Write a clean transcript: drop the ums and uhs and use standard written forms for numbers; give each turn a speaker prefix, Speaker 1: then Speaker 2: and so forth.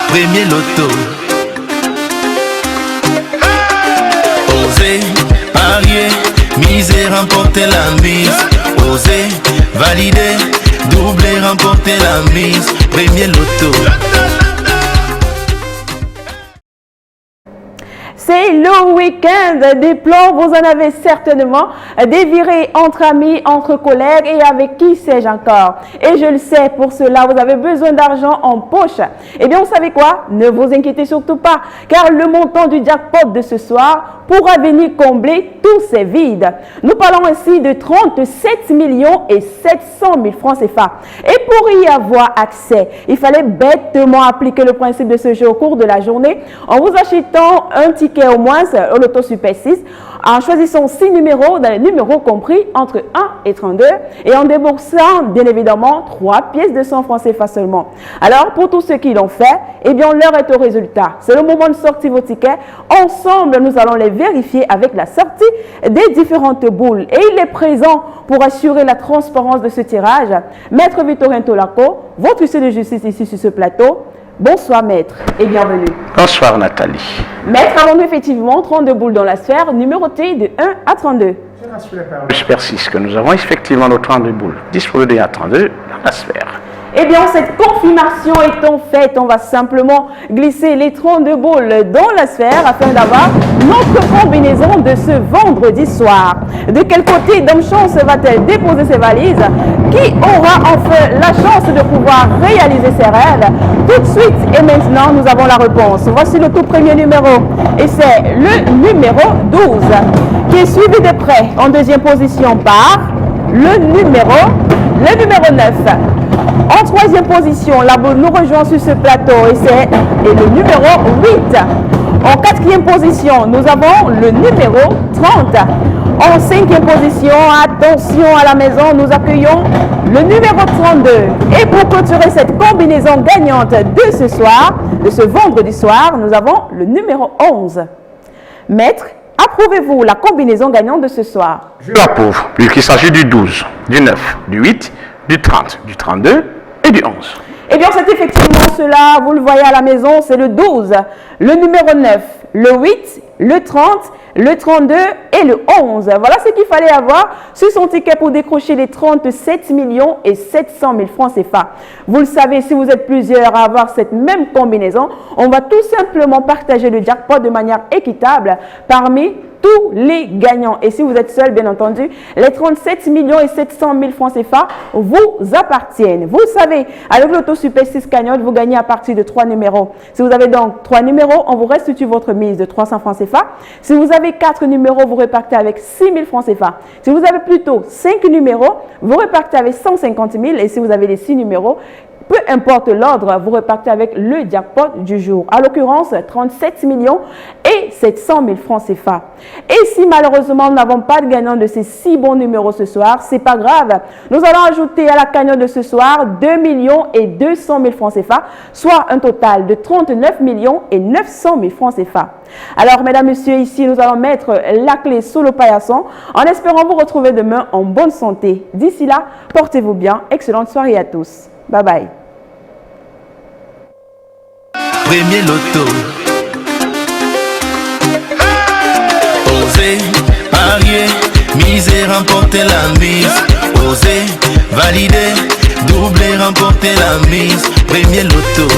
Speaker 1: premier loto. Osez, parier, miser, remporter la mise. Osez, valider, doubler, remporter la mise. Premier loto.
Speaker 2: C'est le week-end des plans, vous en avez certainement des virées entre amis, entre collègues et avec qui sais-je encore. Et je le sais, pour cela, vous avez besoin d'argent en poche. Eh bien, vous savez quoi? Ne vous inquiétez surtout pas, car le montant du jackpot de ce soir pourra venir combler tous ces vides. Nous parlons ainsi de 37 millions et 700 000 francs CFA. Et pour y avoir accès, il fallait bêtement appliquer le principe de ce jeu au cours de la journée en vous achetant un ticket au moins au loto Super 6, en choisissant 6 numéros, dans les numéros compris entre 1 et 32 et en déboursant bien évidemment 3 pièces de 100 francs CFA seulement. Alors pour tous ceux qui l'ont fait, eh bien l'heure est au résultat. C'est le moment de sortir vos tickets. Ensemble, nous allons les vérifier avec la sortie des différentes boules. Et il est présent pour assurer la transparence de ce tirage, Maître Victorin Tolaco, votre huissier de justice ici sur ce plateau. Bonsoir maître et bienvenue.
Speaker 3: Bonsoir Nathalie.
Speaker 2: Maître, avons-nous effectivement 32 boules dans la sphère numérotées de 1 à 32?
Speaker 3: Je Super 6 que nous avons effectivement nos 32 boules disposées de 1 à 32 dans la sphère.
Speaker 2: Eh bien, cette confirmation étant faite, on va simplement glisser les 32 boules dans la sphère afin d'avoir notre combinaison de ce vendredi soir. De quel côté Dame Chance va-t-elle déposer ses valises? Qui aura enfin la chance de pouvoir réaliser ses rêves? Tout de suite et maintenant, nous avons la réponse. Voici le tout premier numéro et c'est le numéro 12 qui est suivi de près en deuxième position par le numéro 9. En troisième position, la boule nous rejoint sur ce plateau et c'est le numéro 8. En quatrième position, nous avons le numéro 30. En cinquième position, attention à la maison, nous accueillons le numéro 32. Et pour clôturer cette combinaison gagnante de ce soir, de ce vendredi soir, nous avons le numéro 11. Maître, approuvez-vous la combinaison gagnante de ce soir?
Speaker 3: Je l'approuve, puisqu'il s'agit du 12, du 9, du 8, du 30, du 32 et du 11.
Speaker 2: Eh bien, c'est effectivement cela, vous le voyez à la maison, c'est le 12, le numéro 9, le 8, le 30, le 32 et le 11. Voilà ce qu'il fallait avoir sur son ticket pour décrocher les 37 millions et 700 000 francs CFA. Vous le savez, si vous êtes plusieurs à avoir cette même combinaison, on va tout simplement partager le jackpot de manière équitable parmi tous les gagnants. Et si vous êtes seul, bien entendu, les 37 millions et 700 000 francs CFA vous appartiennent. Vous le savez, avec l'auto Super 6 cagnotte, vous gagnez à partir de 3 numéros. Si vous avez donc 3 numéros, on vous restitue votre mise de 300 francs CFA. Si vous avez 4 numéros, vous repartez avec 6 000 francs CFA. Si vous avez plutôt 5 numéros, vous repartez avec 150 000. Et si vous avez les 6 numéros, peu importe l'ordre, vous repartez avec le jackpot du jour. À l'occurrence, 37 millions et 700 000 francs CFA. Et si malheureusement nous n'avons pas de gagnant de ces 6 bons numéros ce soir, c'est pas grave. Nous allons ajouter à la cagnotte de ce soir 2 millions et 200 000 francs CFA, soit un total de 39 millions et 900 000 francs CFA. Alors, mesdames, messieurs, ici, nous allons mettre la clé sous le paillasson en espérant vous retrouver demain en bonne santé. D'ici là, portez-vous bien. Excellente soirée à tous. Bye bye.
Speaker 1: Premier loto. Osez, parier, miser, remporter la mise. Osez, valider, doubler, remporter la mise. Premier loto.